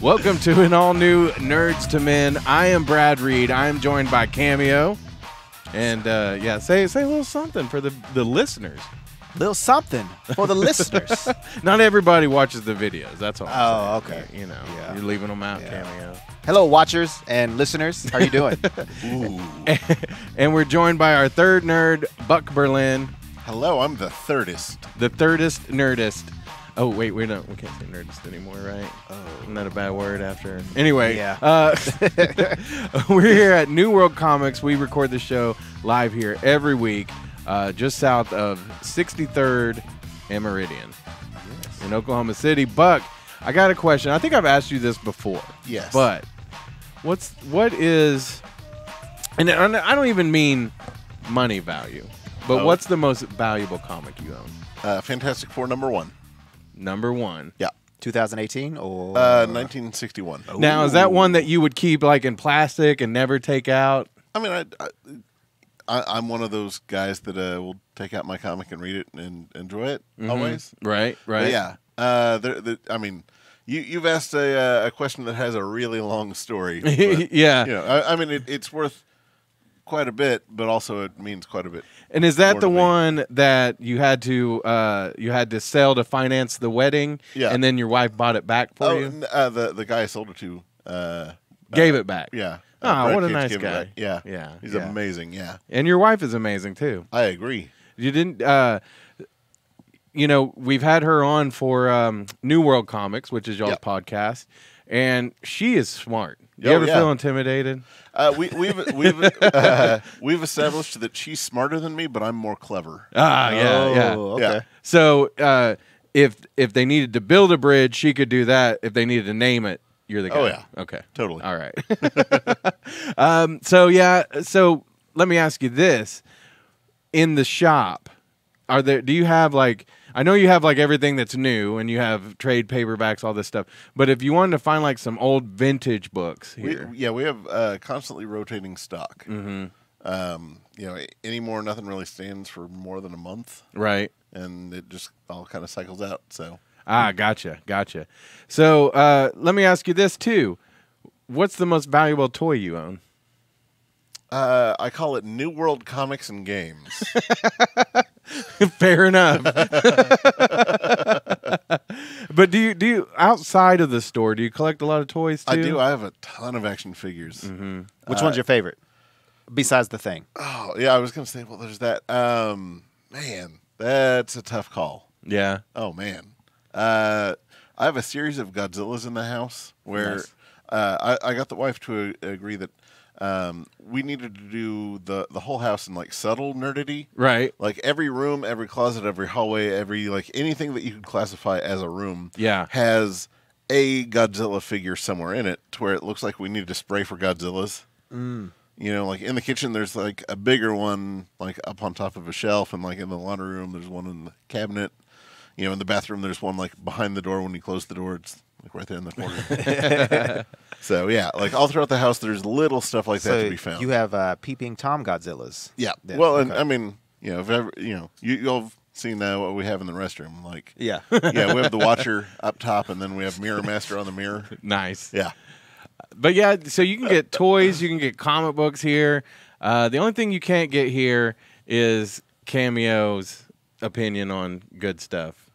Welcome to an all-new Nerds to Men. I am Brad Reed. I am joined by Cameo. And, say a little something for the listeners. Little something for the listeners. Not everybody watches the videos. That's all. Oh, okay. You know, you're leaving them out, Cameo. Hello, watchers and listeners. How are you doing? And we're joined by our third nerd, Buck Berlin. Hello, I'm the thirdest. The thirdest nerdist. Oh, wait, we can't say nerdist anymore, right? Oh. Isn't that a bad word after? Anyway, we're here at New World Comics. We record the show live here every week, just south of 63rd and Meridian in Oklahoma City. Buck, I got a question. I think I've asked you this before. Yes. But what is, and I don't even mean money value, but what's the most valuable comic you own? Fantastic Four #1. Number one. Yeah. 2018 or 1961. Now, is that one that you would keep like in plastic and never take out? I mean, I'm one of those guys that will take out my comic and read it and enjoy it always. Right. But yeah. I mean, you've asked a question that has a really long story. But, yeah. You know, I mean, it's worth quite a bit, but also it means quite a bit. And is that the one that you had to sell to finance the wedding? Yeah. And then your wife bought it back for you? The guy I sold it to gave it back. Yeah. Oh, what a Cage nice gave it guy. back. Yeah. Yeah. He's yeah. amazing. Yeah. And your wife is amazing too. I agree. You didn't we've had her on for New World Comics, which is y'all's podcast, and she is smart. Do you ever feel intimidated? We've established that she's smarter than me, but I'm more clever. Yeah. okay. Yeah. So if they needed to build a bridge, she could do that. If they needed to name it, you're the guy. Oh yeah. Okay. Totally. All right. So let me ask you this: in the shop, do you have like? I know you have like everything that's new, and you have trade paperbacks, all this stuff. But if you wanted to find like some old vintage books here, we have constantly rotating stock. Mm-hmm. Anymore, nothing really stands for more than a month, right? And it just all kind of cycles out. So gotcha. So let me ask you this too: what's the most valuable toy you own? I call it New World Comics and Games. Fair enough. But do you outside of the store, do you collect a lot of toys too? I do. I have a ton of action figures. Mm-hmm. Which one's your favorite? Besides the Thing. Oh yeah, I was gonna say. Well, there's that. Man, that's a tough call. Yeah. Oh man. I have a series of Godzillas in the house where I got the wife to agree that we needed to do the whole house in like subtle nerdity. Right. Like every room, every closet, every hallway, every like anything that you could classify as a room has a Godzilla figure somewhere in it to where it looks like we need to spray for Godzillas. Mm. You know, like in the kitchen there's like a bigger one like up on top of a shelf, and like in the laundry room there's one in the cabinet. You know, in the bathroom there's one like behind the door when you close the door. It's like right there in the corner. So yeah, like all throughout the house, there's little stuff like that to be found. You have peeping Tom Godzillas. Yeah. Well, and I mean, if ever, you'll have seen what we have in the restroom. Like, we have the Watcher up top, and then we have Mirror Master on the mirror. Nice. Yeah. But yeah, so you can get toys, you can get comic books here. The only thing you can't get here is Cameo's opinion on good stuff.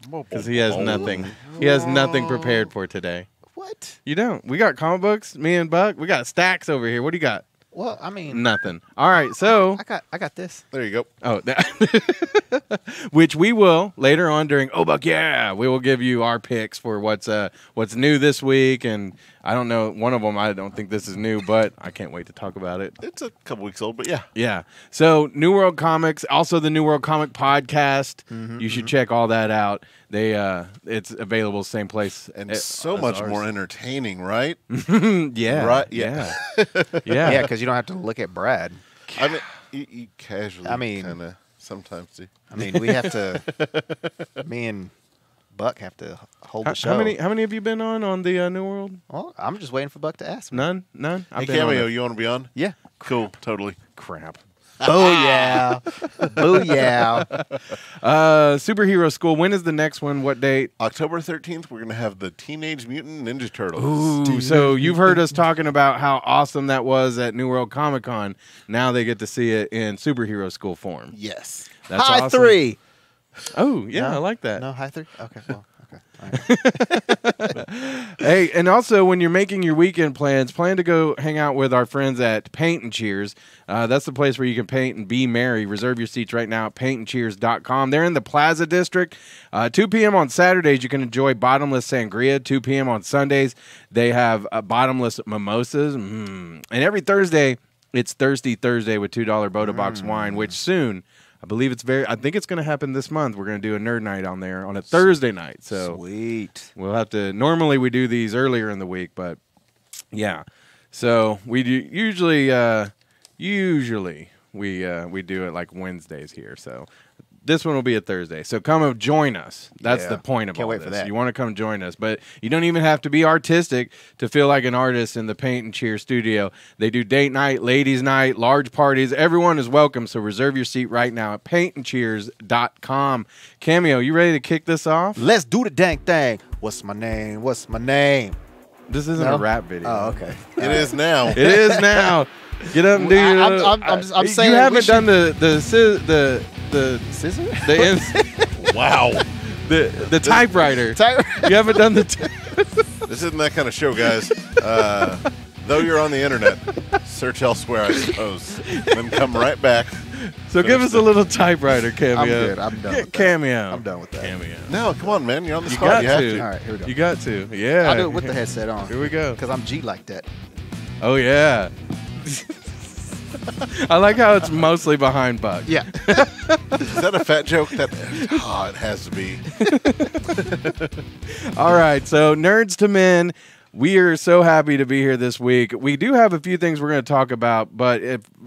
Because he has nothing. He has nothing prepared for today. What? You don't. We got comic books, me and Buck. We got stacks over here. What do you got? Well, I mean, Nothing. All right, so I got this. There you go. oh, which we will later on during Buck, we will give you our picks for what's new this week, and I don't know, one of them I don't think this is new, but I can't wait to talk about it. It's a couple weeks old, but yeah. Yeah. So New World Comics, also the New World Comic podcast. You should check all that out. It's available same place and so much more entertaining, right? Yeah. Right. Yeah. Yeah, because you don't have to look at Brad. I mean, you casually. I mean, kind of sometimes do. I mean, we have to. Me and Buck have to hold the show. How many have you been on the New World? Well, I'm just waiting for Buck to ask me. None. Hey, Cameo, you want to be on? Yeah. Cool. Totally. Crap. Booyah. Booyah. Superhero School. When is the next one? What date? October 13th, we're going to have the Teenage Mutant Ninja Turtles. Ooh, so you've heard us talking about how awesome that was at New World Comic Con. Now they get to see it in Superhero School form. Yes. That's High awesome. 3. Oh, yeah, No? I like that. No, high 3? Okay, well, okay. All right. Hey, and also when you're making your weekend plans, plan to go hang out with our friends at Paint and Cheers. That's the place where you can paint and be merry. Reserve your seats right now at paintandcheers.com. They're in the Plaza District. 2 p.m. on Saturdays, you can enjoy bottomless sangria. 2 p.m. on Sundays, they have bottomless mimosas. And every Thursday, it's Thirsty Thursday with $2 Boda Box wine, which soon, I believe I think it's going to happen this month. We're going to do a nerd night on there on a Thursday night. So Sweet. we'll have to, normally we do these earlier in the week, but yeah. So we do usually we do it like Wednesdays here. So this one will be a Thursday. So come and join us. That's Yeah. the point of Can't all wait this. for that. You want to come join us, but you don't even have to be artistic to feel like an artist in the Paint and Cheer studio. They do date night, ladies night, large parties. Everyone is welcome. So reserve your seat right now at paintandcheers.com. Cameo, you ready to kick this off? Let's do the dang thing. What's my name? What's my name? This isn't No? a rap video. Oh, okay. It is now. It is now. Get up and do your. I'm saying you we haven't should- done the Scissor? Wow. the typewriter. You haven't done the. This isn't that kind of show, guys. Though you're on the internet, search elsewhere, I suppose. Then come right back. So give us a little typewriter, Cameo. I'm good. I'm done with that. Cameo. I'm done with that. Cameo. No, come on, man. You're on the You spot. got You have to. to. All right, here we go. You got to. Yeah. I'll do it with the headset on. Here we go. Because I'm G like that. Oh yeah. I like how it's mostly behind Buck. Yeah. Is that a fat joke? It has to be. All right, so Nerds to Men, we are so happy to be here this week. We do have a few things we're going to talk about, but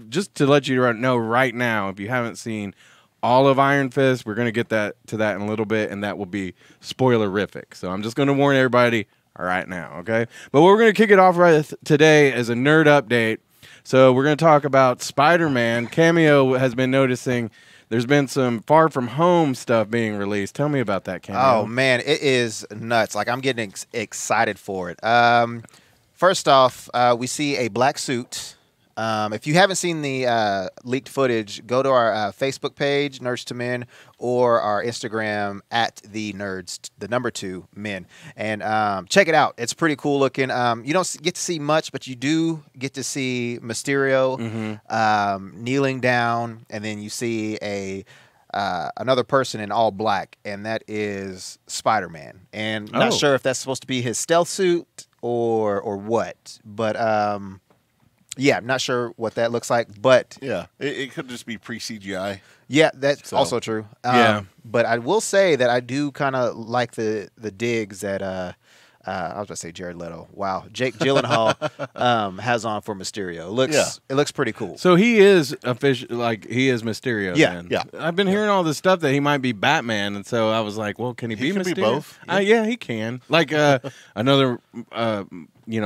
just to let you know right now, if you haven't seen all of Iron Fist, we're going to get to that in a little bit, and that will be spoilerific. So I'm just going to warn everybody right now, okay? But we're going to kick it off right today as a nerd update. So we're going to talk about Spider-Man. Cameo has been noticing there's been some Far From Home stuff being released. Tell me about that, Cameo. Oh, man. It is nuts. Like, I'm getting excited for it. First off, we see a black suit. If you haven't seen the leaked footage, go to our Facebook page, Nerds to Men, or our Instagram at the Nerds, the number 2 Men, and check it out. It's pretty cool looking. You don't get to see much, but you do get to see Mysterio kneeling down, and then you see another person in all black, and that is Spider-Man. And not sure if that's supposed to be his stealth suit or what, but yeah, I'm not sure what that looks like, but Yeah, it could just be pre-CGI. yeah, that's So, also true. yeah. But I will say that I do kind of like the digs that I was going to say Jared Leto. Wow, Jake Gyllenhaal has on for Mysterio. It looks pretty cool. So he is official, like he is Mysterio. Yeah, then. yeah. I've been hearing all this stuff that he might be Batman, and so I was like, well, can he be can Mysterio? be both. Yeah, he can. Like another,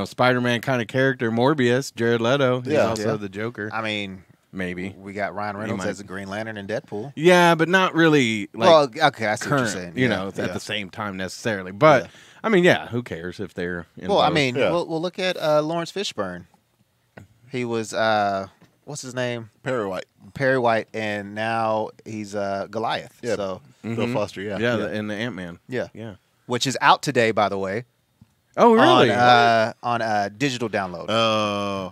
Spider-Man kind of character, Morbius, Jared Leto. He's Yeah. also Yeah. the Joker. I mean, Maybe. we got Ryan Reynolds might. as a Green Lantern in Deadpool. Yeah, but not really. Like Well, okay, I see what you're current, saying. at Yeah. the same time necessarily. But Yeah. I mean, yeah, who cares if they're in Well, I both? mean, Yeah. we'll look at Lawrence Fishburne. He was what's his name? Perry White. Perry White, and now he's Goliath. Yeah. So Bill Foster, yeah. yeah, in the Ant-Man. yeah, Yeah. which is out today, by the way. Oh, really? On digital download.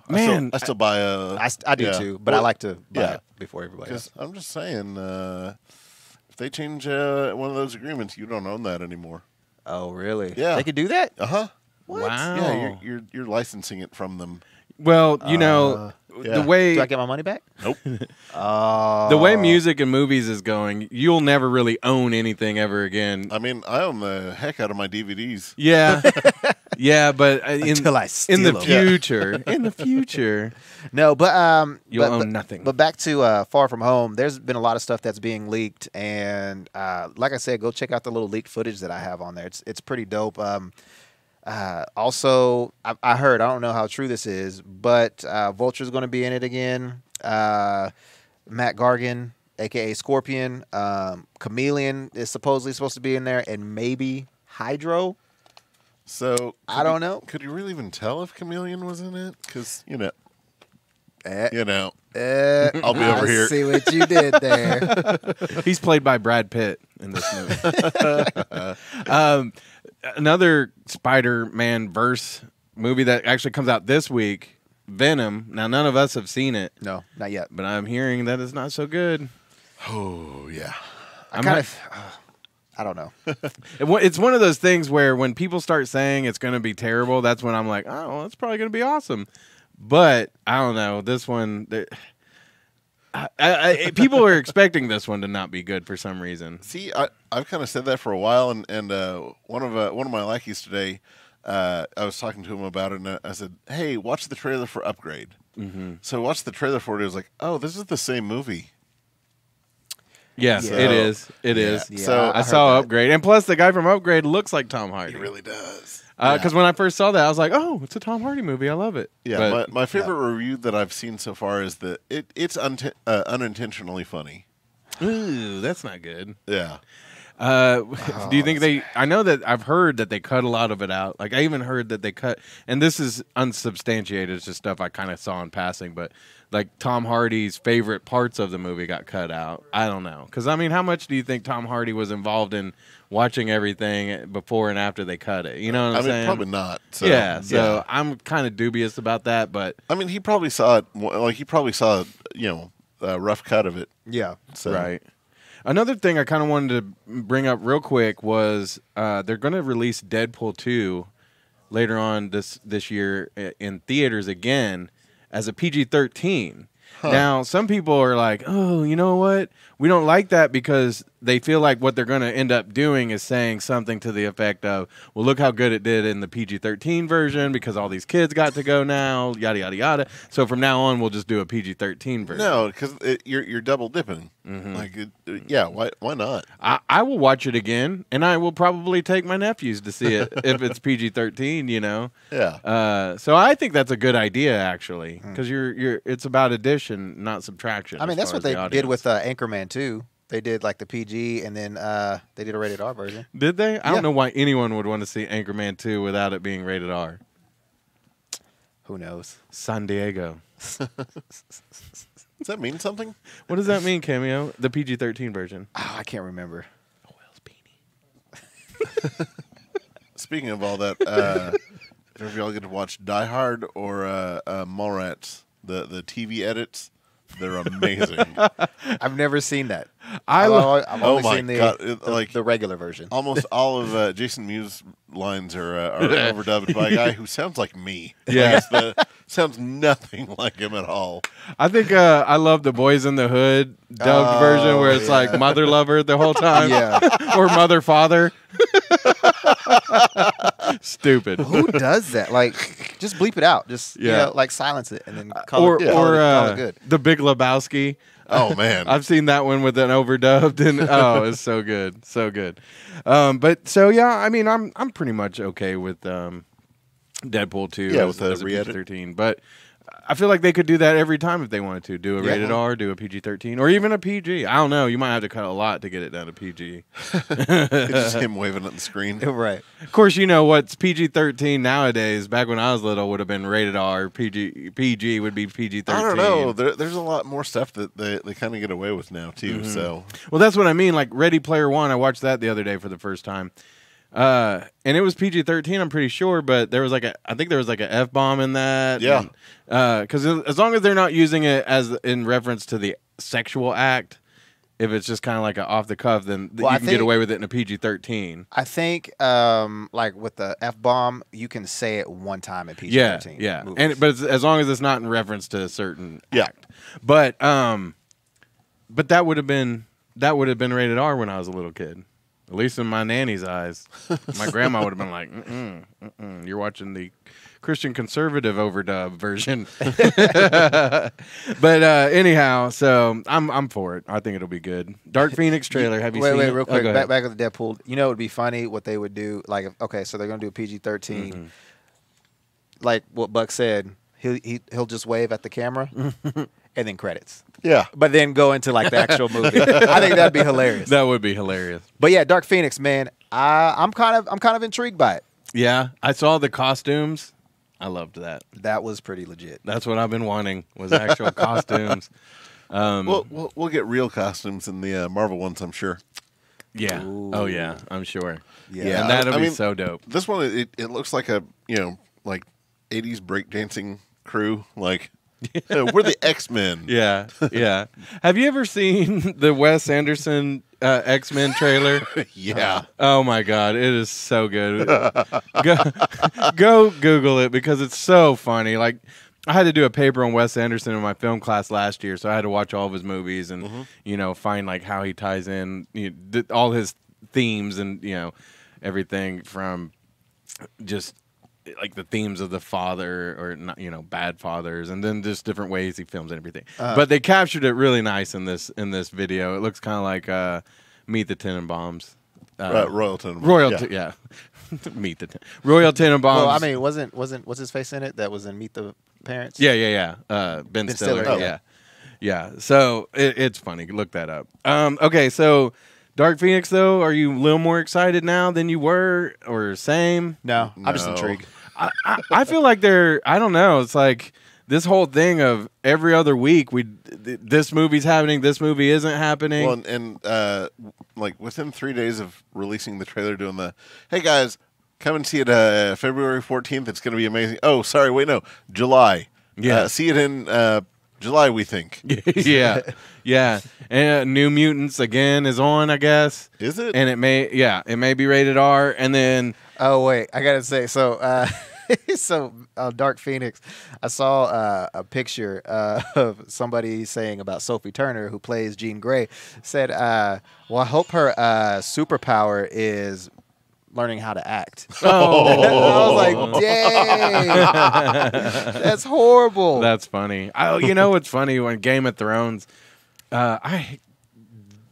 Man, I still buy a... I do yeah. too, but I Well, like to buy yeah. it before everybody else. Because I'm just saying, if they change one of those agreements, you don't own that anymore. Oh, really? Yeah. They could do that? Uh-huh. What? Wow. Yeah, you're licensing it from them. Well, yeah. the way Do I get my money back? Nope. Oh. the way music and movies is going, you'll never really own anything ever again. I mean, I own the heck out of my DVDs. Yeah, yeah, but Until I steal in the 'em. future, No, but you'll but- own nothing. But back to Far From Home, there's been a lot of stuff that's being leaked, and like I said, go check out the little leaked footage that I have on there. It's pretty dope. Also, I heard, I don't know how true this is, but Vulture's going to be in it again. Matt Gargan, a.k.a. Scorpion. Chameleon is supposedly supposed to be in there, and maybe Hydro. So I don't know. Could you really even tell if Chameleon was in it? Because I'll be over here. See what you did there. He's played by Brad Pitt in this movie. Another Spider-Man verse movie that actually comes out this week, Venom. Now, none of us have seen it. No, not yet. But I'm hearing that it's not so good. Oh, yeah. I don't know. It's one of those things where when people start saying it's going to be terrible, that's when I'm like, oh, well, it's probably going to be awesome. But I don't know. This one, people are expecting this one to not be good for some reason. See, I've kind of said that for a while, and one of my lackeys today, I was talking to him about it, and I said, "Hey, watch the trailer for Upgrade." Mm-hmm. So I watched the trailer for it. It was like, "Oh, this is the same movie." Yes, it is. It is. Yeah, so I saw Upgrade, and plus the guy from Upgrade looks like Tom Hardy. He really does. Because when I first saw that, I was like, "Oh, it's a Tom Hardy movie. I love it." Yeah, but, my favorite review that I've seen so far is that it's unintentionally funny. Ooh, that's not good. Yeah. Do you think I know that I've heard that they cut a lot of it out. Like, I even heard that they cut, and this is unsubstantiated, it's just stuff I kind of saw in passing, but like Tom Hardy's favorite parts of the movie got cut out. I don't know. Because, I mean, how much do you think Tom Hardy was involved in watching everything before and after they cut it? You know what I'm saying? Probably not. So, so I'm kind of dubious about that, but... I mean, he probably saw it, a rough cut of it. Yeah. So. Right. Another thing I kind of wanted to bring up real quick was they're going to release Deadpool 2 later on this year in theaters again as a PG-13. Huh. Now, some people are like, oh, you know what? We don't like that because they feel like what they're going to end up doing is saying something to the effect of, well, look how good it did in the PG-13 version because all these kids got to go now, yada, yada, yada. So from now on, we'll just do a PG-13 version. No, because you're double dipping. Mm-hmm. Why not? I will watch it again, and I will probably take my nephews to see it if it's PG-13, Yeah. So I think that's a good idea, actually, because it's about addition, not subtraction. I mean, that's what they did with Anchorman 2. They did like the PG, and then they did a rated R version. Did they? I don't know why anyone would want to see Anchorman 2 without it being rated R. Who knows? San Diego. Does that mean something? What does that mean, Cameo? The PG-13 version. Oh, I can't remember. Will's beanie. Speaking of all that, if y'all get to watch Die Hard or Mallrats, the TV edits, they're amazing. I've never seen that. I've only seen the regular version. Almost all of Jason Mewes' lines are overdubbed by a guy who sounds like me. Yeah. Sounds nothing like him at all. I think I love the Boys in the Hood dubbed version where it's like mother lover the whole time. Yeah. Or mother father. Stupid. Who does that? Like, just bleep it out. Just like silence it and then call it good. The Big Lebowski. Oh man, I've seen that one with an overdubbed, and it's so good, so good. But so yeah, I mean, I'm pretty much okay with Deadpool 2 with the re-edit. PG-13, but I feel like they could do that every time if they wanted to. Do a rated R, do a PG-13, or even a PG. I don't know. You might have to cut a lot to get it down to PG. It's just him waving at the screen. Right. Of course, you know what's PG-13 nowadays. Back when I was little, would have been rated R. PG would be PG-13. I don't know. There's a lot more stuff that they kind of get away with now too. Mm-hmm. So, well, that's what I mean. Like Ready Player One, I watched that the other day for the first time. And it was PG-13, I'm pretty sure, but there was I think there was like an F-bomb in that. Yeah. Because as long as they're not using it as in reference to the sexual act, if it's just kind of like an off the cuff, then you can get away with it in a PG-13. I think, like with the F-bomb, you can say it one time in PG-13. Yeah. Movies. But as long as it's not in reference to a certain act. But that would have been rated R when I was a little kid. At least in my nanny's eyes. My grandma would have been like, you're watching the Christian conservative overdub version. But anyhow, so I'm for it. I think it'll be good. Dark Phoenix trailer. Have you seen it? Wait, real quick. Back with the Deadpool. You know, it would be funny what they would do. Like, okay, so they're gonna do a PG-13. Like what Buck said, he'll just wave at the camera, and then credits. Yeah. But then go into like the actual movie. I think that'd be hilarious. That would be hilarious. But yeah, Dark Phoenix, man, I'm kind of intrigued by it. Yeah, I saw the costumes. I loved that. That was pretty legit. That's what I've been wanting, was actual costumes. We'll get real costumes in the Marvel ones, I'm sure. Yeah. Ooh. Oh yeah, I'm sure. Yeah. And that'll I be mean, so dope. This one, it looks like a, like 80s breakdancing crew. Like, we're the X-Men. Yeah, yeah. Have you ever seen the Wes Anderson X-Men trailer? Yeah. Oh my God, it is so good. Go Google it because it's so funny. Like, I had to do a paper on Wes Anderson in my film class last year, so I had to watch all of his movies and find like how he ties in all his themes and everything from just like the themes of the father or not, bad fathers, and then just different ways he films and everything. But they captured it really nice in this video. It looks kind of like Meet the Tenenbaums. Royal Tenenbaums. Yeah. Meet the Royal Tenenbaums. Well, I mean, wasn't what's his face in it? That was in Meet the Parents. Yeah. Ben Stiller. Stiller, Yeah. So it's funny. Look that up. Okay, so Dark Phoenix, though, are you a little more excited now than you were, or same? No, I'm just intrigued. I feel like I don't know. It's like this whole thing of every other week, this movie's happening, this movie isn't happening. Well, and like within 3 days of releasing the trailer, doing hey guys, come and see it February 14th. It's going to be amazing. Oh, sorry, wait, no, July. Yeah. See it in July, we think. Yeah. And New Mutants again is on, I guess. Is it? And it may be rated R. And then Oh wait, I gotta say, so Dark Phoenix, I saw a picture of somebody saying about Sophie Turner, who plays Jean Grey, said, well, I hope her superpower is learning how to act. Oh. I was like, dang, that's horrible. That's funny. Oh, you know what's funny? When Game of Thrones, I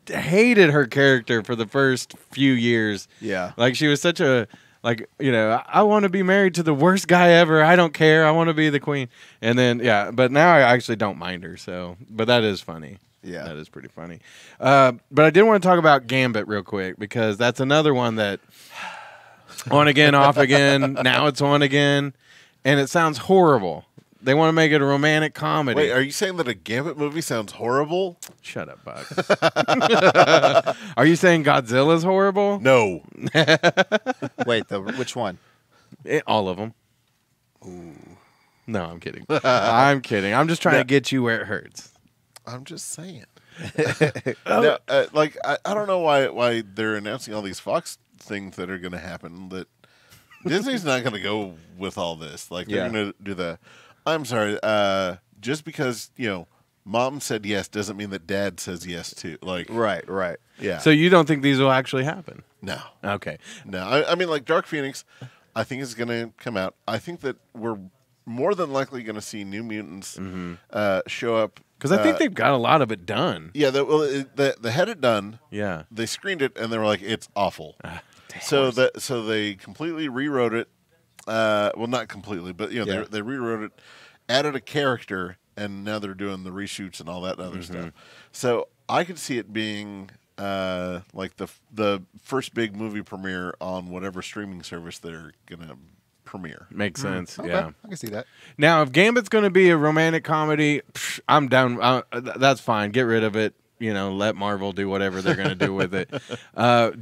hated her character for the first few years. Yeah. Like, she was such a, I want to be married to the worst guy ever. I don't care. I want to be the queen. And then, but now I actually don't mind her. So, but that is funny. Yeah. That is pretty funny. But I did want to talk about Gambit real quick, because that's another one that on again, off again. Now it's on again. And it sounds horrible. They want to make it a romantic comedy. Wait, are you saying that a Gambit movie sounds horrible? Shut up, Buck. Are you saying Godzilla's horrible? No. Wait, which one? All of them. Ooh. No, I'm kidding. I'm kidding. I'm just trying to get you where it hurts. I'm just saying. No, I don't know why they're announcing all these Fox things that are going to happen. That Disney's not going to go with all this. Like, they're going to do I'm sorry. Just because mom said yes doesn't mean that dad says yes too. Like, Right. yeah. So you don't think these will actually happen? No. Okay. No. I mean, like Dark Phoenix, I think is going to come out. I think that we're more than likely going to see New Mutants show up. Because I think they've got a lot of it done. Yeah. They had it done. Yeah. They screened it and they were like, it's awful. So they completely rewrote it. Well, not completely, but they rewrote it, added a character, and now they're doing the reshoots and all that other stuff. So I could see it being like the first big movie premiere on whatever streaming service they're gonna premiere. Makes sense. Okay. Yeah. I can see that. Now, if Gambit's going to be a romantic comedy, I'm down. That's fine. Get rid of it. Let Marvel do whatever they're going to do with it.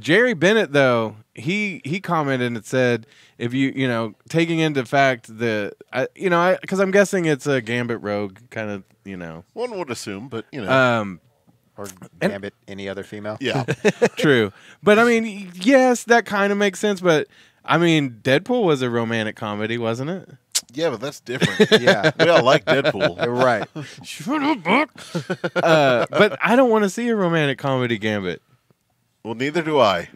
Jerry Bennett, though, he commented and said, if taking into fact because I'm guessing it's a Gambit Rogue kind of, One would assume, but Or Gambit, any other female. yeah. True. But I mean, yes, that kind of makes sense. But I mean, Deadpool was a romantic comedy, wasn't it? Yeah, but that's different. Yeah. We all like Deadpool. Right. Shut up, Buck. But I don't want to see a romantic comedy Gambit. Well, neither do I.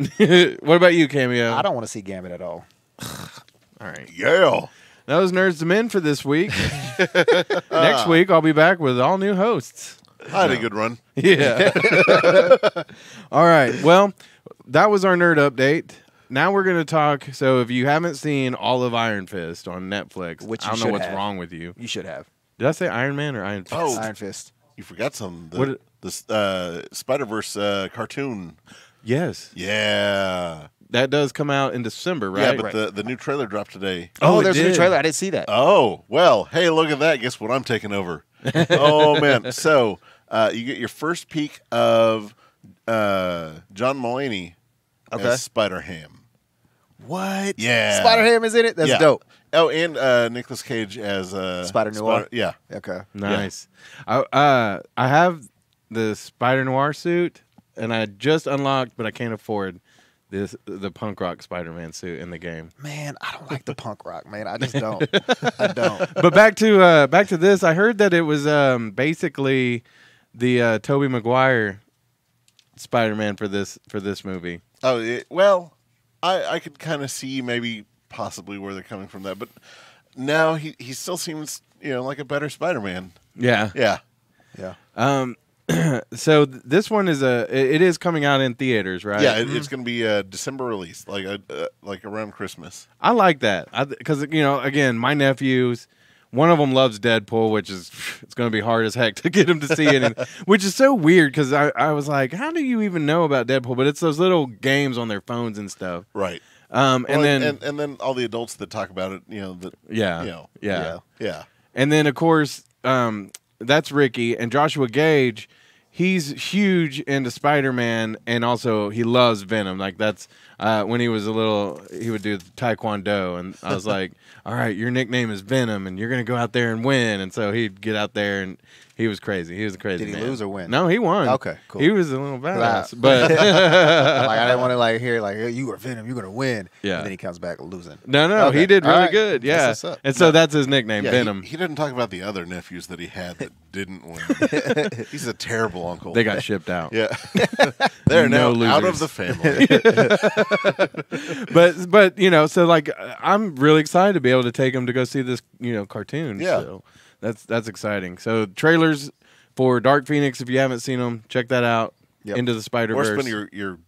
What about you, Cameo? I don't want to see Gambit at all. All right. Yeah. That was Nerds to Men for this week. Next week, I'll be back with all new hosts. I had a good run. Yeah. All right. Well, that was our nerd update. Now we're going to talk. So if you haven't seen all of Iron Fist on Netflix, Which I don't you know should what's have. wrong with you. You should have. Did I say Iron Man or Iron Fist? Oh. Iron Fist. You forgot some. What? The Spider-Verse cartoon. Yes. Yeah. That does come out in December, right? Yeah, but the new trailer dropped today. Oh, it there's a did. new trailer. I didn't see that. Oh, well, hey, look at that. Guess what I'm taking over? Oh, man. So you get your first peek of John Mulaney as Spider-Ham. What? Yeah. Spider-Ham is in it? That's dope. Oh, and Nicolas Cage as Spider-Noir? Yeah. Okay. Nice. I have the Spider-Noir suit, and I just unlocked, but I can't afford the punk rock Spider-Man suit in the game. Man, I don't like the punk rock, man. I just don't. I don't. But back to this, I heard that it was basically the Tobey Maguire Spider-Man for this movie. Oh, well, I could kind of see maybe possibly where they're coming from that, but now he still seems, like a better Spider-Man. Yeah. Yeah. Yeah. So this one is it is coming out in theaters, right? Yeah, it's going to be a December release, like around Christmas. I like that because again, my nephews, one of them loves Deadpool, which is it's going to be hard as heck to get him to see it, and, which is so weird because I was like, how do you even know about Deadpool? But it's those little games on their phones and stuff, right? And then all the adults that talk about it, yeah. And then of course, that's Ricky and Joshua Gage. He's huge into Spider-Man, and also he loves Venom. Like that's when he was a little, he would do Taekwondo, and I was like, "All right, your nickname is Venom, and you're gonna go out there and win." And so he'd get out there, and he was crazy. He was a crazy. Did he man. lose or win? No, he won. Okay, cool. He was a little badass, but I didn't want to hear hey, you are Venom, you're gonna win. Yeah. And then he comes back losing. no, Okay. he did really All right. good. Yeah, That's what's up. and so that's his nickname, Yeah, Venom. he didn't talk about the other nephews that he had that didn't win. He's a terrible uncle. They got shipped out. Yeah, they're No now out losers. of the family. but so like I'm really excited to be able to take him to go see this cartoon. Yeah. So that's exciting. So trailers for Dark Phoenix, if you haven't seen them, check that out. Yep. Into the Spider-Verse. Or spend your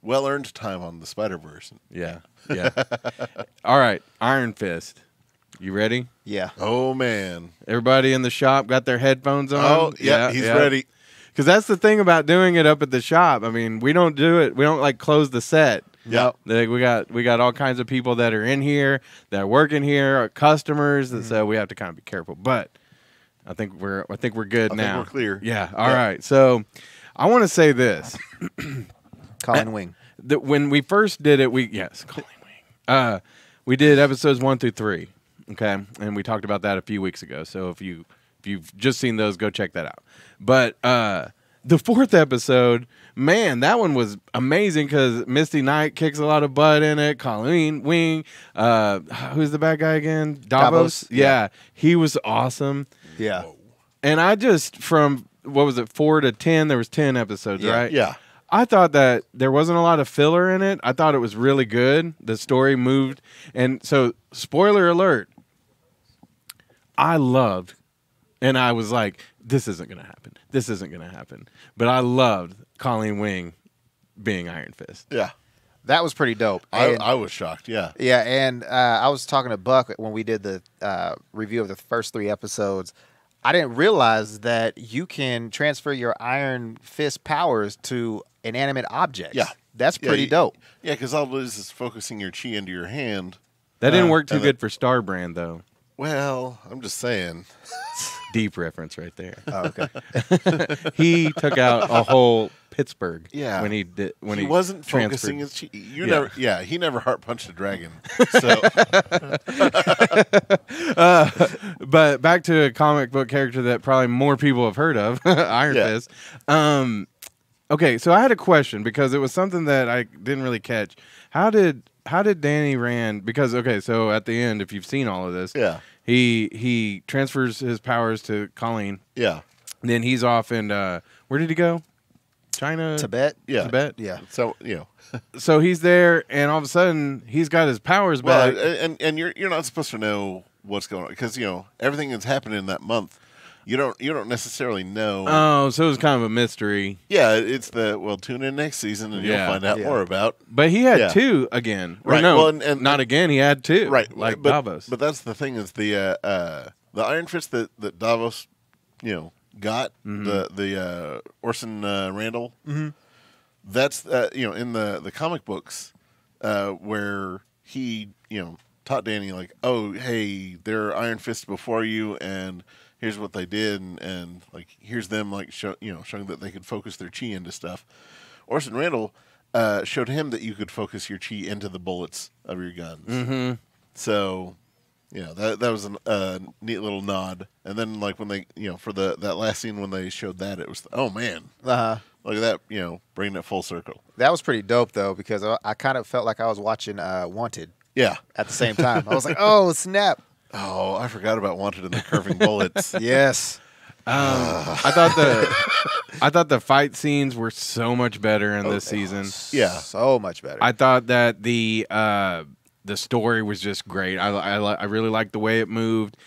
well-earned time on the Spider-Verse. Yeah. All right, Iron Fist. You ready? Yeah. Oh man. Everybody in the shop got their headphones on. Oh yeah, he's ready. Because that's the thing about doing it up at the shop. I mean, we don't do it. We don't like close the set. Yep. Like we got all kinds of people that are in here, that are working here, our customers, and so we have to kind of be careful. But I think we're good now. I think we're clear. Yeah. All right. So I want to say this. Colin Wing. That when we first did it, Colin Wing. We did episodes 1 through 3. Okay, and we talked about that a few weeks ago. So if you've just seen those, go check that out. But the 4th episode, man, that one was amazing because Misty Knight kicks a lot of butt in it. Colleen Wing, who's the bad guy again? Davos. Yeah, he was awesome. Yeah. And I just from what was it 4 to 10? There was 10 episodes, right? Yeah. I thought that there wasn't a lot of filler in it. I thought it was really good. The story moved, and so spoiler alert. I loved, and I was like, this isn't going to happen. This isn't going to happen. But I loved Colleen Wing being Iron Fist. Yeah. That was pretty dope. I was shocked. Yeah. Yeah, and I was talking to Buck when we did the review of the first 3 episodes. I didn't realize that you can transfer your Iron Fist powers to inanimate objects. Yeah. That's pretty dope. Yeah, because all it is focusing your chi into your hand. That didn't work too good for Starbrand, though. Well, I'm just saying. Deep reference right there. Oh, okay. He took out a whole Pittsburgh. Yeah. When he wasn't transferred. focusing his chi. He never heart punched a dragon. So but back to a comic book character that probably more people have heard of, Iron Fist. Okay, so I had a question because it was something that I didn't really catch. How did Danny Rand? Because so at the end, if you've seen all of this, he transfers his powers to Colleen. Yeah. Then he's off in where did he go? China, Tibet. Yeah. Tibet. Yeah. So So he's there, and all of a sudden he's got his powers back. Well, and you're not supposed to know what's going on because everything that's happening in that month. You don't necessarily know. Oh, so it was kind of a mystery. Yeah, it's tune in next season and you'll find out more about. But he had 2 again. Right. Or no, well, and not again. He had 2. Right. Like Davos. But that's the thing is the Iron Fist that Davos, got, the Orson Randall. That's in the comic books where he taught Danny like, oh hey, there are Iron Fists before you, and here's what they did, and like here's them like showing that they could focus their chi into stuff. Orson Randall showed him that you could focus your chi into the bullets of your guns. So that was a neat little nod. And then like when they for that last scene when they showed that, it was oh man, look at that, bringing it full circle. That was pretty dope though, because I kind of felt like I was watching Wanted. Yeah. At the same time, I was like, oh snap. Oh, I forgot about Wanted and the curving bullets. Yes. I thought the fight scenes were so much better in this season. Yeah, so much better. I thought that the story was just great. I really liked the way it moved.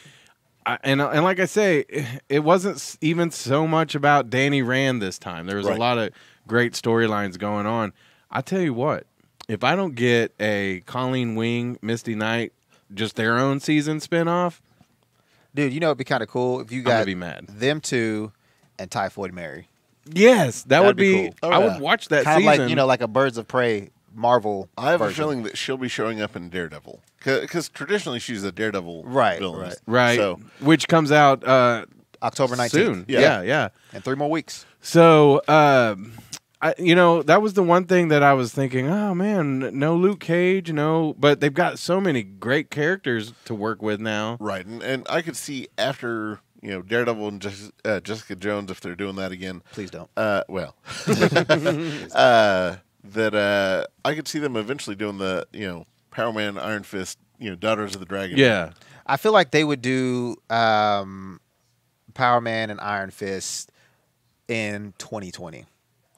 And like I say, it wasn't even so much about Danny Rand this time. There was a lot of great storylines going on. I tell you what, if I don't get a Colleen Wing, Misty Knight, just their own season spinoff, dude, it'd be kind of cool if you got be mad. Them two and Typhoid Mary. Yes, that would be. Cool. I would watch that kind season. of like like a Birds of Prey Marvel. I have version. a feeling that she'll be showing up in Daredevil because traditionally she's a Daredevil villain. Right. So, which comes out October 19th. soon. Yeah. Yeah. In 3 more weeks. So, that was the one thing that I was thinking, oh, man, no Luke Cage, no. But they've got so many great characters to work with now. Right. And I could see after, Daredevil and Jessica Jones, if they're doing that again. Please don't. Well. That I could see them eventually doing the, Power Man, Iron Fist, Daughters of the Dragon. Yeah. I feel like they would do Power Man and Iron Fist in 2020.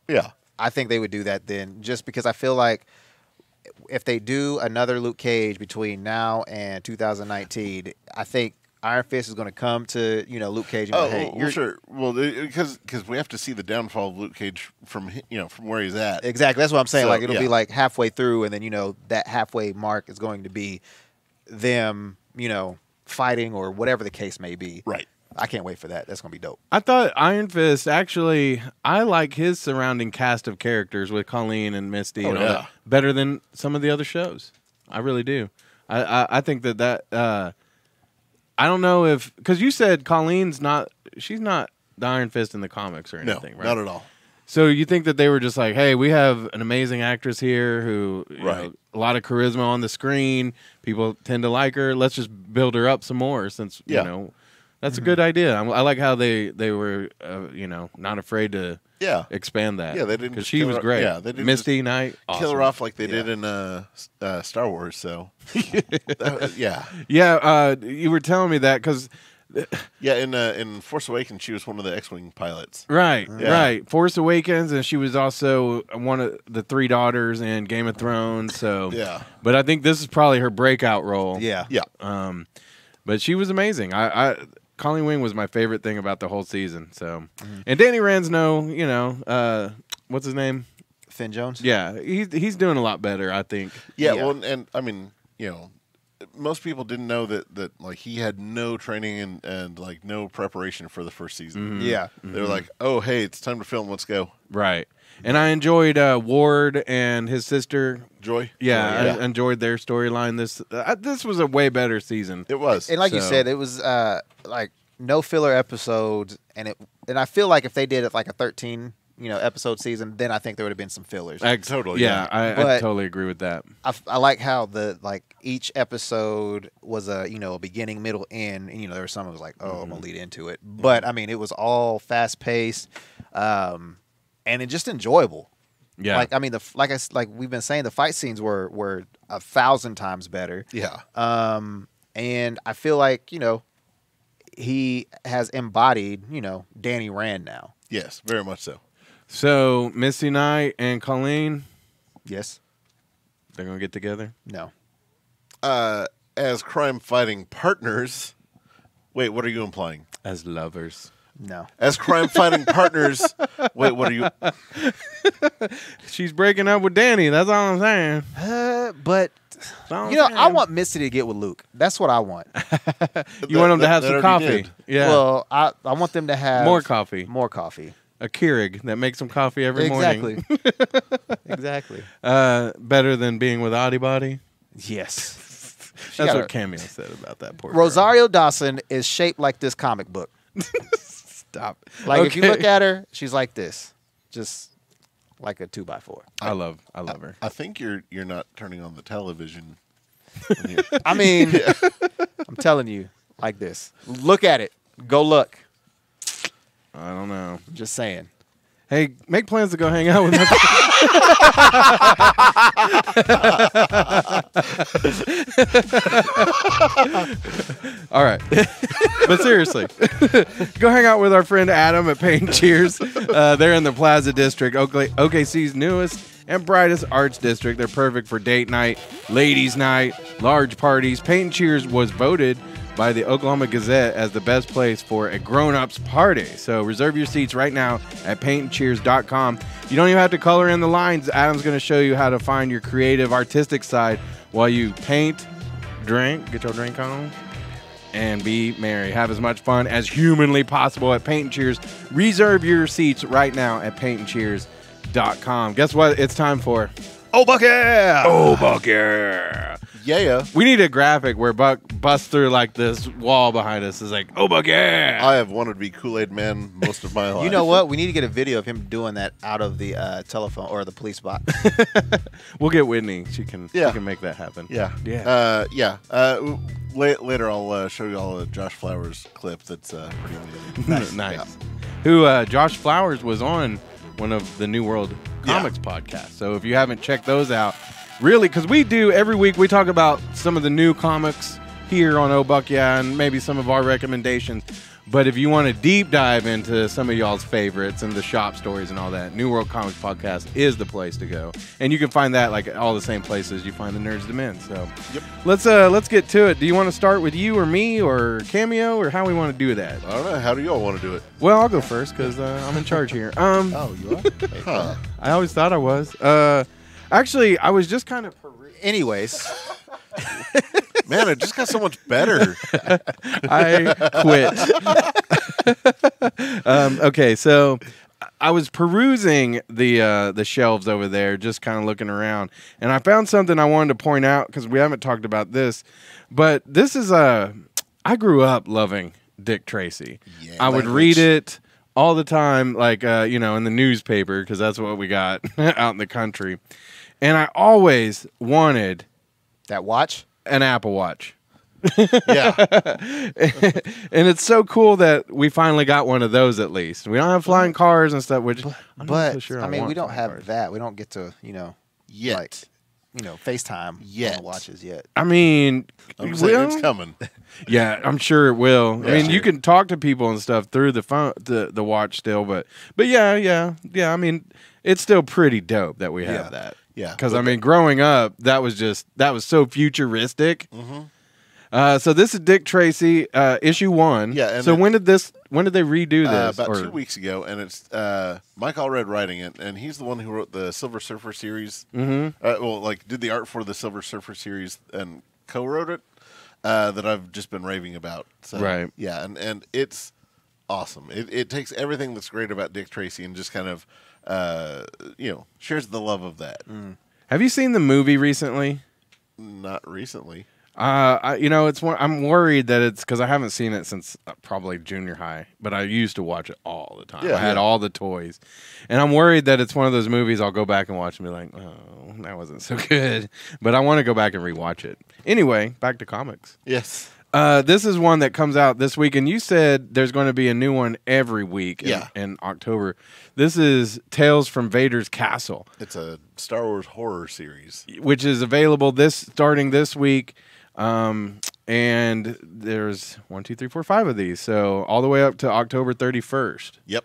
Yeah. I think they would do that then, just because I feel like if they do another Luke Cage between now and 2019, I think Iron Fist is going to come to Luke Cage and go, hey, you're sure. Well, because we have to see the downfall of Luke Cage from from where he's at. Exactly, that's what I'm saying. So, like it'll be like halfway through, and then that halfway mark is going to be them, fighting or whatever the case may be. Right. I can't wait for that. That's going to be dope. I thought Iron Fist, actually, I like his surrounding cast of characters with Colleen and Misty and all that better than some of the other shows. I really do. I think that I don't know if, because you said she's not the Iron Fist in the comics or anything, right? Not at all. So you think that they were just like, hey, we have an amazing actress here who, a lot of charisma on the screen. People tend to like her. Let's just build her up some more since, that's a good idea. I like how they were, not afraid to expand that. Yeah, they didn't. Because she was great. Yeah, they didn't Misty Knight. Kill her off like they did in Star Wars. So, yeah. Yeah, you were telling me that because... in Force Awakens, she was one of the X-Wing pilots. Right, Yeah. right. Force Awakens, and she was also one of the 3 daughters in Game of Thrones. So, but I think this is probably her breakout role. Yeah. But she was amazing. Colleen Wing was my favorite thing about the whole season. So, and Danny Rand's what's his name? Finn Jones. Yeah, he's doing a lot better, I think. Yeah. Well, and I mean, most people didn't know that like he had no training and like no preparation for the first season. Yeah. They were like, oh, hey, it's time to film. Let's go. Right. And I enjoyed Ward and his sister Joy. Yeah, I enjoyed their storyline. This was a way better season. It was, and like you said, it was like no filler episodes, and I feel like if they did it like a 13 episode season, then I think there would have been some fillers. Totally. Yeah, I totally agree with that. I like how each episode was a beginning, middle, end, and there was some that was like, oh, I'm gonna lead into it, but I mean it was all fast paced, and it just enjoyable. Yeah, like I mean like we've been saying, the fight scenes were 1,000 times better. Yeah. And I feel like he has embodied Danny Rand now. Yes, very much so. So Misty Knight and Colleen, yes, they're gonna get together. No, as crime-fighting partners. Wait, what are you implying? As lovers. No. As crime-fighting partners. Wait, what are you? She's breaking up with Danny. That's all I'm saying. But I want Misty to get with Luke. That's what I want. You want them to have some coffee. Yeah. Well, I want them to have more coffee. More coffee. A Keurig that makes them coffee every morning. Exactly. Better than being with Odybody. Yes. That's what Cameo said about that poor Rosario Dawson is shaped like this comic book. Stop. Like if you look at her, she's like this. Just like a 2x4. I love her. I think you're not turning on the television. I mean, I'm telling you, like this. Look at it. Go look. I don't know. I'm just saying. Hey, make plans to go hang out with us. All right. But seriously, go hang out with our friend Adam at Paint and Cheers. They're in the Plaza District, OKC's newest and brightest arts district. They're perfect for date night, ladies' night, large parties. Paint and Cheers was voted by the Oklahoma Gazette as the best place for a grown-ups party. So reserve your seats right now at paintandcheers.com. You don't even have to color in the lines. Adam's going to show you how to find your creative, artistic side while you paint, drink, get your drink on, and be merry. Have as much fun as humanly possible at Paint and Cheers. Reserve your seats right now at paintandcheers.com. Guess what it's time for? Oh, Buck, yeah! Oh, Buck, yeah! Yeah. We need a graphic where Buck busts through like this wall behind us. It's like, oh, Buck, yeah! I have wanted to be Kool-Aid Man most of my life. You know what? We need to get a video of him doing that out of the telephone or the police box. We'll get Whitney. She can make that happen. Yeah. Later I'll show you all a Josh Flowers clip that's pretty amazing. Nice. Yeah. Who Josh Flowers was on one of the New World Comics podcasts. So if you haven't checked those out, really, because we do every week, we talk about some of the new comics here on Oh Buck Yeah, and maybe some of our recommendations. But if you want to deep dive into some of y'all's favorites and the shop stories and all that, New World Comics Podcast is the place to go. And you can find that like all the same places you find the Nerds to Men. So let's get to it. Do you want to start with you or me or Cameo, or how we want to do that? I don't know. How do y'all want to do it? Well, I'll go first because I'm in charge here. Oh, you are? Huh. I always thought I was. Actually, I was just kind of... Anyways. Man, it just got so much better. I quit. Okay, so I was perusing the shelves over there, just kind of looking around, and I found something I wanted to point out because we haven't talked about this. But this is I grew up loving Dick Tracy. Yeah, I would read it all the time, like in the newspaper, because that's what we got out in the country. And I always wanted that watch, an Apple Watch. Yeah. And it's so cool that we finally got one of those at least. We don't have flying cars and stuff, which I'm not so sure I mean, we don't have cars. that. We don't get to, Yet. like, FaceTime Yet. on the watches yet. I mean, I'm saying it's coming. Yeah, I'm sure it will. Yeah, I mean, you can talk to people and stuff through the phone, the watch still, but yeah. I mean, it's still pretty dope that we have that. Yeah. Because I mean, growing up, that was so futuristic. Mm-hmm. So this is Dick Tracy, issue 1. Yeah. And so when did they redo this? About 2 weeks ago, and it's Mike Allred writing it, and he's the one who wrote the Silver Surfer series. Mm-hmm. Did the art for the Silver Surfer series and co-wrote it. That I've just been raving about. So, right. Yeah, and it's awesome. It takes everything that's great about Dick Tracy and just kind of shares the love of that. Have you seen the movie recently? Not recently. I'm worried that it's because I haven't seen it since probably junior high, but I used to watch it all the time. Yeah, I had all the toys, and I'm worried that it's one of those movies I'll go back and watch and be like, oh, that wasn't so good. But I want to go back and rewatch it. Anyway, back to comics. Yes. This is one that comes out this week, and you said there's going to be a new one every week in October. This is Tales from Vader's Castle. It's a Star Wars horror series. Which is available starting this week. And there's 1, 2, 3, 4, 5 of these. So all the way up to October 31st. Yep.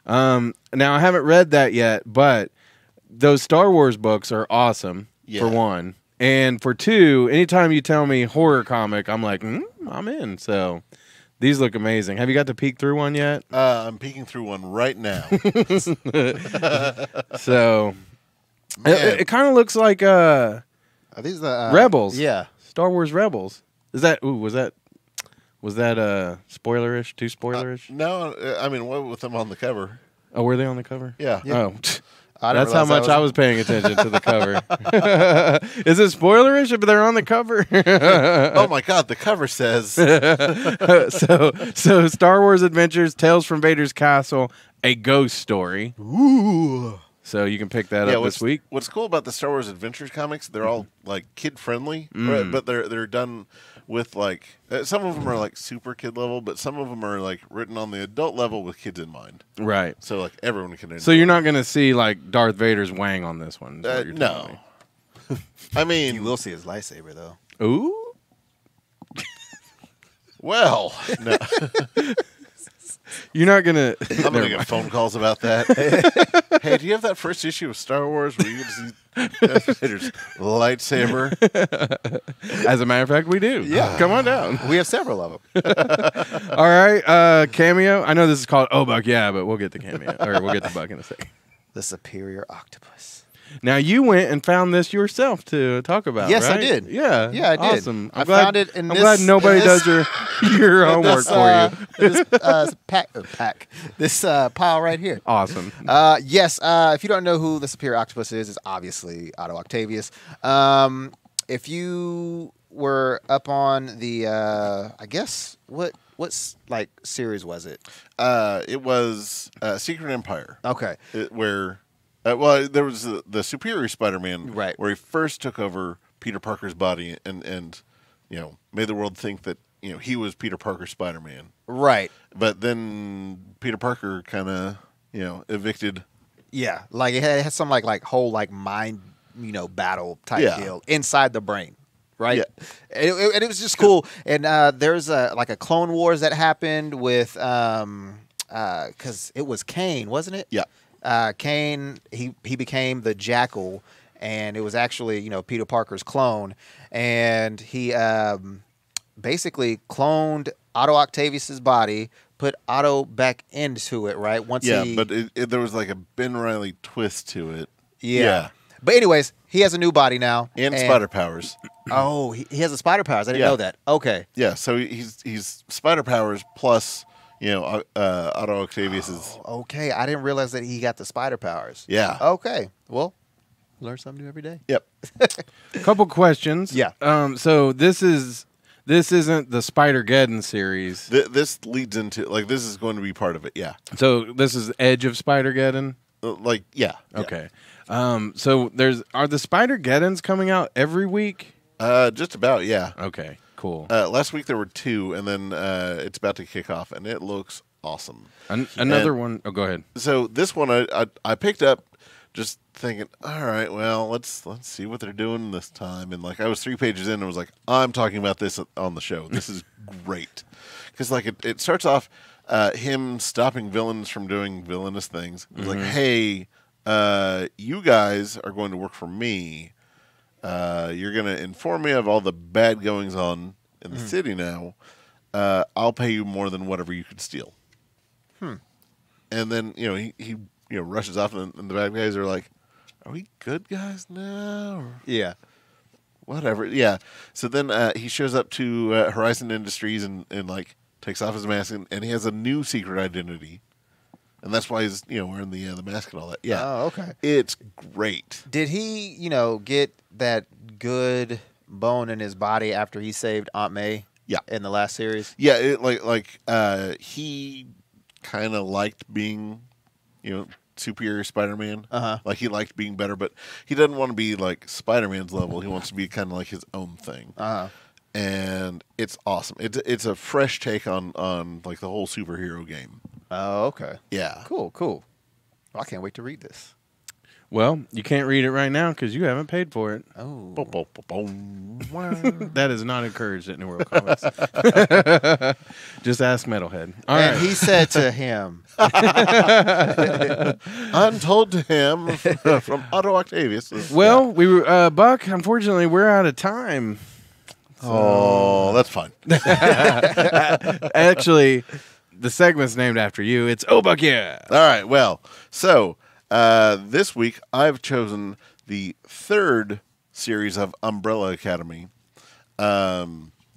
Now I haven't read that yet, but those Star Wars books are awesome for one. And for two, anytime you tell me horror comic, I'm like, I'm in. So these look amazing. Have you got to peek through one yet? I'm peeking through one right now. So it kind of looks like Are these the Rebels? Yeah. Star Wars Rebels. Is that? Ooh, was that spoilerish? Too spoilerish? No, I mean, what with them on the cover? Oh, were they on the cover? Yeah. Oh. I didn't That's how realize much I was paying attention to the cover. Is it spoilerish if they're on the cover? Oh my God, the cover says. So Star Wars Adventures, Tales from Vader's Castle, a ghost story. Ooh. So you can pick that up this week. What's cool about the Star Wars Adventures comics? They're all like kid friendly, but they're done with like some of them are like super kid level, but some of them are like written on the adult level with kids in mind. Right. So like everyone can. So you're not going to see like Darth Vader's wang on this one. No. I mean, You will see his lightsaber though. Ooh. well, no. You're not gonna. I'm gonna get phone calls about that. Hey, do you have that first issue of Star Wars where you get to see Darth Vader's lightsaber? As a matter of fact, we do. Yeah. Come on down. We have several of them. All right. Cameo. I know this is called Oh Buck, yeah, but we'll get the cameo, or we'll get the Buck in a second. The superior octopus. Now you went and found this yourself to talk about. Yes, I right? did. Yeah. Yeah, I did. Awesome. I found it in I'm this- glad nobody in this- does your homework for you. This This pile right here. Awesome. Yes. If you don't know who the superior octopus is, it's obviously Otto Octavius. If you were up on the, I guess what's like series was it? It was Secret Empire. Okay. Where, well, there was the Superior Spider-Man, Right. where he first took over Peter Parker's body and made the world think that he was Peter Parker Spider-Man. Right. But then Peter Parker kind of evicted. Yeah. Like it had some like whole like mind battle type deal inside the brain. Right. Yeah. And it was just cool. And there's like a Clone Wars that happened with because it was Kane, wasn't it? Yeah. Kane, he became the Jackal, and it was actually Peter Parker's clone, and he basically cloned Otto Octavius's body, put Otto back into it. Right. Once but there was like a Ben Reilly twist to it. Yeah. But anyways, he has a new body now And spider powers. Oh, he has a spider powers. I didn't know that. Okay. Yeah, so he's spider powers plus Otto Octavius's. Okay, I didn't realize that he got the spider powers. Yeah. Okay. Well, learn something new every day. Yep. Couple questions. Yeah. So this isn't the Spider-Geddon series. This leads into this is going to be part of it. Yeah. So this is Edge of Spider-Geddon. Yeah. Okay. So are the Spider-Geddons coming out every week? Just about. Yeah. Okay. Cool. Last week there were 2, and then it's about to kick off, and it looks awesome. Another one. Oh, go ahead. So this one I picked up, just thinking, all right, well let's see what they're doing this time, and I was 3 pages in and was like, I'm talking about this on the show. This is great because it starts off him stopping villains from doing villainous things. It's like, hey, you guys are going to work for me. You're going to inform me of all the bad goings on in the city now. I'll pay you more than whatever you could steal. And then he rushes off, and the bad guys are like, "Are we good guys now?" Or Yeah. whatever. Yeah. So then he shows up to Horizon Industries and takes off his mask, and he has a new secret identity. And that's why he's wearing the mask and all that. Yeah. Oh, okay. It's great. Did he, get that good bone in his body after he saved Aunt May? Yeah. In the last series? Yeah, he kind of liked being, superior Spider-Man. Uh-huh. He liked being better, but he doesn't want to be like Spider-Man's level. He wants to be kind of like his own thing. Uh-huh. And it's awesome. It's a fresh take on the whole superhero game. Oh, okay. Yeah. Cool. Well, I can't wait to read this. Well, you can't read it right now because you haven't paid for it. Oh. Boom, boom, boom, boom. That is not encouraged at New World Comics. Just ask Metalhead. All And right. he said to him, Untold to him from Otto Octavius. Well, we were Buck. Unfortunately, we're out of time. Oh, that's fine. Actually, the segment's named after you. It's Oh Buck, yeah. All right. Well, so this week I've chosen the third series of Umbrella Academy.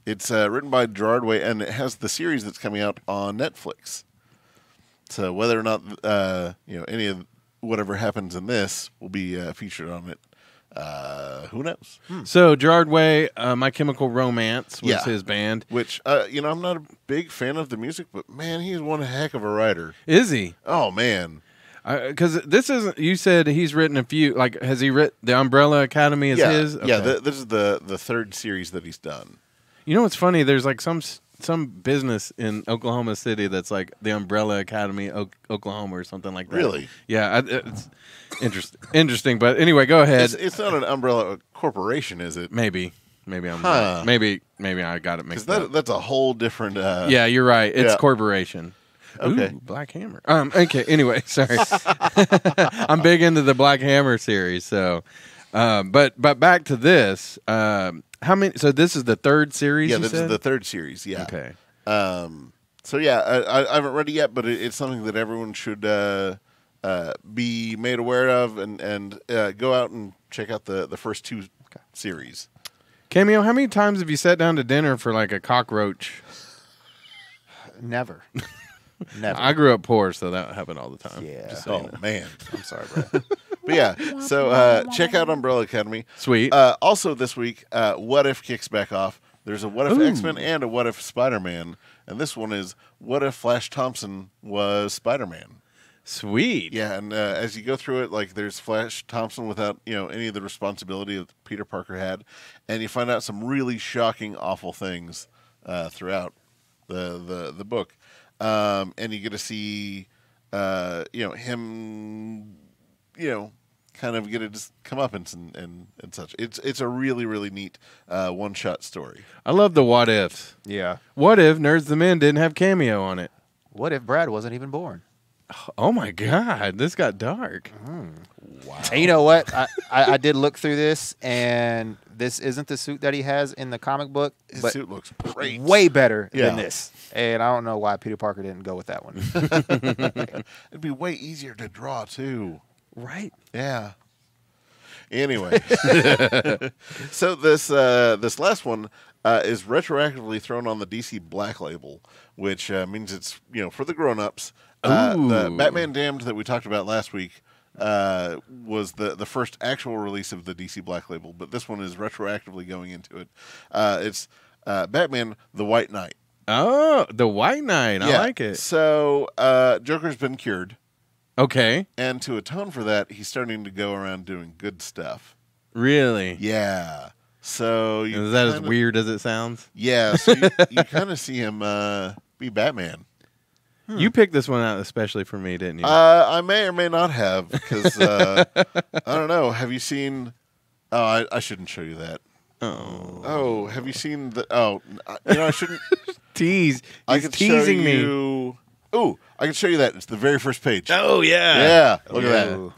It's written by Gerard Way, and it has the series that's coming out on Netflix. So whether or not any of whatever happens in this will be featured on it, who knows? So Gerard Way, My Chemical Romance was his band. Which I'm not a big fan of the music, but man, he's one heck of a writer. Is he? Oh man. Because this isn't. You said he's written a few. Like, has he written the Umbrella Academy? Is his? Okay. Yeah. This is the third series that he's done. You know what's funny? There's like some business in Oklahoma City that's like the Umbrella Academy Oklahoma or something like that. Really? Yeah, it's interesting. But anyway, go ahead. It's not an umbrella corporation, is it? Maybe I'm right. Maybe I got it mixed up. That's a whole different. Yeah, you're right. It's corporation. Okay. Ooh, Black Hammer. Okay. Anyway, sorry. I'm big into the Black Hammer series. So, but back to this. How many? So this is the third series. Yeah, this is the third series. Yeah. Okay. So yeah, I haven't read it yet, but it's something that everyone should be made aware of, and go out and check out the first two series. Cameo, how many times have you sat down to dinner for like a cockroach? Never. Never. I grew up poor, so that happened all the time. Yeah. Oh man, I'm sorry, bro. but yeah. So check out Umbrella Academy. Sweet. Also this week, What If kicks back off. There's a What If X-Men and a What If Spider-Man, and this one is What If Flash Thompson was Spider-Man. Sweet. Yeah, and as you go through it, like there's Flash Thompson without any of the responsibility that Peter Parker had, and you find out some really shocking, awful things throughout the book. And you get to see, him, kind of get to just come up and such. It's a really, really neat one-shot story. I love the what ifs. Yeah. What if Nerds the Men didn't have Cameo on it? What if Brad wasn't even born? Oh my God, this got dark. Wow. And you know what? I did look through this, and this isn't the suit that he has in the comic book. His but suit looks great. Way better than this. And I don't know why Peter Parker didn't go with that one. It'd be way easier to draw, too. Right? Yeah. Anyway. So this last one is retroactively thrown on the DC Black Label, which means it's, for the grown-ups. The Batman Damned that we talked about last week was the first actual release of the DC Black Label, but this one is retroactively going into it. It's Batman the White Knight. Oh, the White Knight. I like it. So Joker's been cured. Okay. And to atone for that, he's starting to go around doing good stuff. Really? Yeah. So is that as weird as it sounds? Yeah. So you kind of see him be Batman. You picked this one out especially for me, didn't you? I may or may not have, because I don't know. Have you seen? Oh, I shouldn't show you that. Oh, have you seen the? Oh, I shouldn't tease. He's teasing me. Oh, I can show you that. It's the very first page. Oh yeah, yeah. Look at that.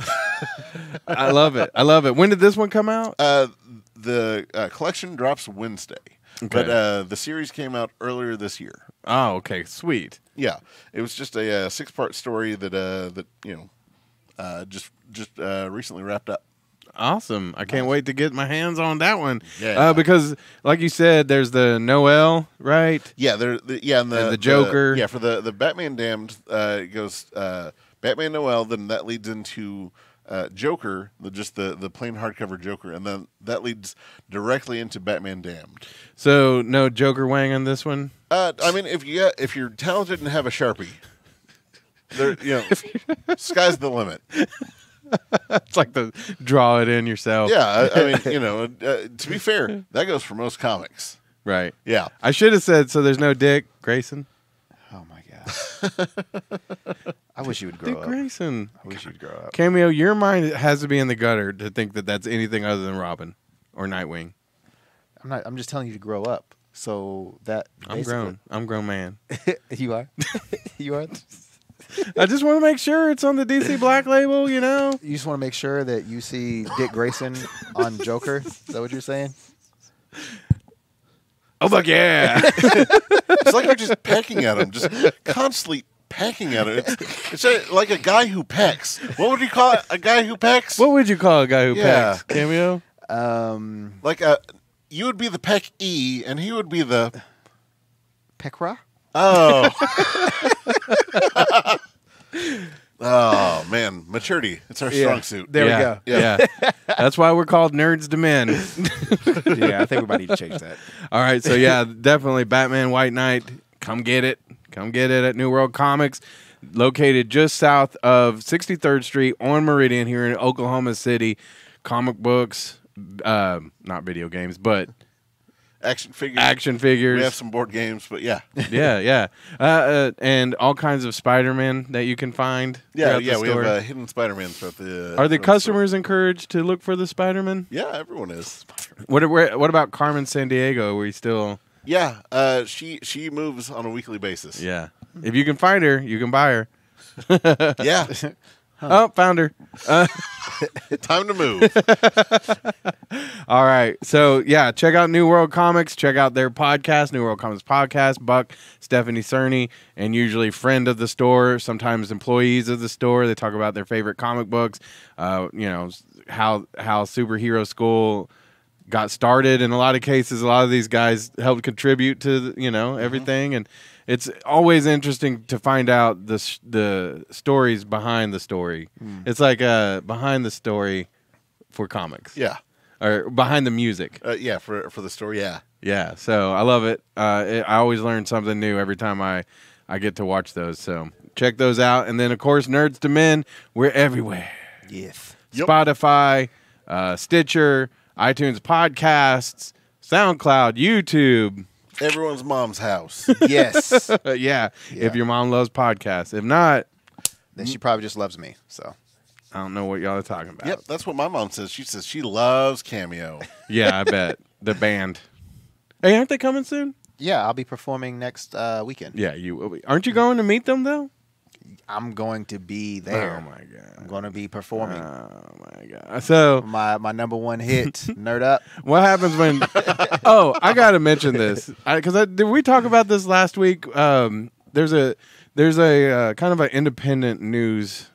I love it. I love it. When did this one come out? The collection drops Wednesday, but the series came out earlier this year. Oh, okay, sweet. Yeah, it was just a 6-part story that just recently wrapped up. Awesome! I can't wait to get my hands on that one. Yeah, because like you said, there's the Noel, right? Yeah, and the Joker. For the Batman Damned, it goes Batman Noel. Then that leads into Joker, just the plain hardcover Joker, and then that leads directly into Batman Damned. So no Joker Wang on this one. I mean, if you're talented and have a Sharpie, sky's the limit. It's like the draw it in yourself. Yeah, I mean, to be fair, that goes for most comics. Right. Yeah. I should have said so. There's no Dick Grayson. Oh my God. I wish you would grow Dick up. Grayson. I wish you'd grow up. Cameo, your mind has to be in the gutter to think that that's anything other than Robin or Nightwing. I'm just telling you to grow up. So that I'm grown. I'm a grown man. You are. You are. I just want to make sure it's on the DC Black Label. You just want to make sure that you see Dick Grayson on Joker. Is that what you're saying? Oh fuck yeah! It's like you're just pecking at him, just constantly pecking at him. It's like a guy who pecks. What would you call it? A guy who pecks? What would you call a guy who pecks? Cameo? Like you would be the Peck E, and he would be the Pekra? Oh. Oh, man. Maturity. It's our strong suit. There we go. Yeah. That's why we're called Nerds to Men. Yeah, I think we might need to change that. All right. So, yeah, definitely Batman White Knight. Come get it. Come get it at New World Comics, located just south of 63rd Street on Meridian here in Oklahoma City. Comic books, not video games, but action figures. Action figures. We have some board games, but yeah. Yeah. And all kinds of Spider-Man that you can find. Yeah, the we store. have hidden Spider-Man throughout the. Are the customers encouraged to look for the Spider-Man? Yeah, everyone is. What about Carmen Sandiego? Are we still? Yeah, she moves on a weekly basis. Yeah. If you can find her, you can buy her. Yeah. Oh, found her. Time to move. All right. So, yeah, check out New World Comics. Check out their podcast, New World Comics Podcast. Buck, Stephanie Cerny, and usually friend of the store, sometimes employees of the store. They talk about their favorite comic books, how Superhero School got started. In a lot of cases, a lot of these guys helped contribute to, everything. And it's always interesting to find out the stories behind the story. It's like behind the story for comics. Yeah. Or behind the music. Yeah, for the story, yeah. Yeah, so I love it. I always learn something new every time I get to watch those. So check those out. And then, of course, Nerds to Men, we're everywhere. Yes. Yep. Spotify, Stitcher, iTunes Podcasts, SoundCloud, YouTube. Everyone's mom's house. Yes. Yeah, if your mom loves podcasts. If not, then she probably just loves me. So I don't know what y'all are talking about. Yep, that's what my mom says. She says she loves Cameo. Yeah, I bet. The band. Hey, aren't they coming soon? yeah, I'll be performing next weekend. Yeah, you will be. Aren't you going to meet them, though? I'm going to be there. Oh, my God. I'm going to be performing. Oh, my God. So My number one hit, Nerd Up. what happens when... Oh, I got to mention this. Did we talk about this last week? There's a kind of an independent news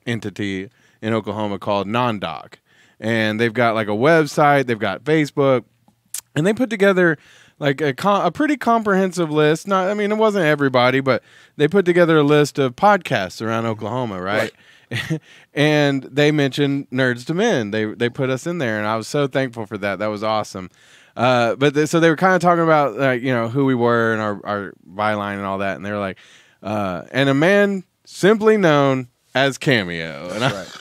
entity in Oklahoma called Non-Doc. And they've got like a website. They've got Facebook. And they put together like a pretty comprehensive list. It wasn't everybody, but they put together a list of podcasts around Oklahoma, right? And they mentioned Nerds to Men. They put us in there, and I was so thankful for that. That was awesome. So they were kind of talking about who we were and our byline and all that, and they were like, and a man simply known as Cameo. And That's right.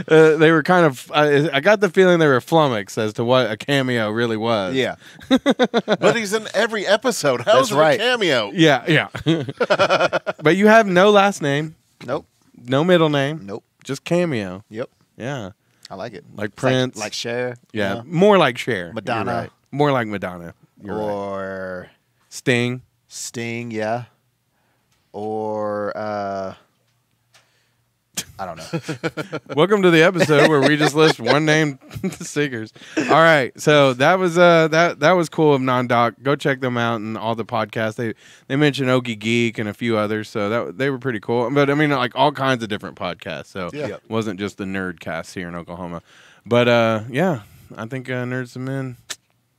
they were kind of. I got the feeling they were flummoxed as to what a cameo really was. Yeah. But he's in every episode. How's it a cameo? Yeah. But you have no last name, Nope. no middle name, Nope. just Cameo. Yep. Yeah, I like it. like It's Prince, like Cher. yeah, more like Cher, Madonna. You're right. More like Madonna. You're right. Or Sting. Sting, yeah. Or I don't know. Welcome to the episode where we just list one name singers. All right, so that was that was cool of Non-Doc. Go check them out and all the podcasts. They mentioned Okie Geek and a few others, so they were pretty cool. But like all kinds of different podcasts. So it wasn't just the Nerdcast here in Oklahoma. But yeah, I think Nerds to Men,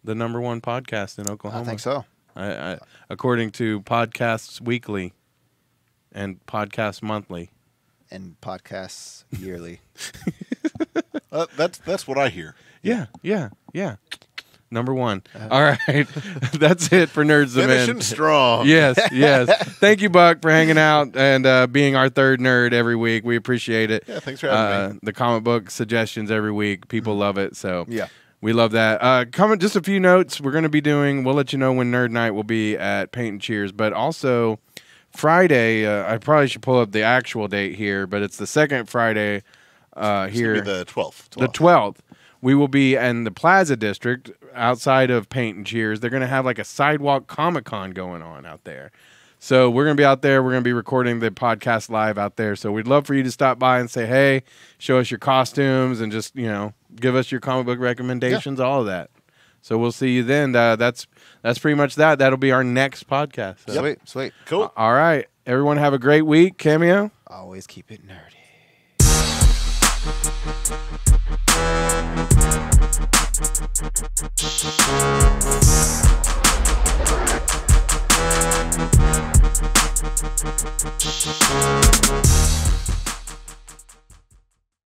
the #1 podcast in Oklahoma. I think so. I according to Podcasts Weekly and Podcasts Monthly. And podcasts yearly. That's what I hear. Yeah. #1. All right. That's it for Nerds to Men. Finishing strong. Yes. Thank you, Buck, for hanging out and being our third nerd every week. We appreciate it. Yeah, thanks for having me. The comic book suggestions every week. People love it. So Yeah. we love that. Just a few notes. We're going to be we'll let you know when Nerd Night will be at Paint and Cheers, but also Friday, I probably should pull up the actual date here, but it's the second Friday here. The 12th. The 12th. We will be in the Plaza District outside of Paint and Cheers. They're going to have like a sidewalk Comic-Con going on out there. So we're going to be out there. We're going to be recording the podcast live out there. So we'd love for you to stop by and say, hey, show us your costumes and just, give us your comic book recommendations, all of that. So we'll see you then. That's pretty much that. That'll be our next podcast. So. Sweet. Cool. All right. Everyone have a great week. Cameo. Always keep it nerdy.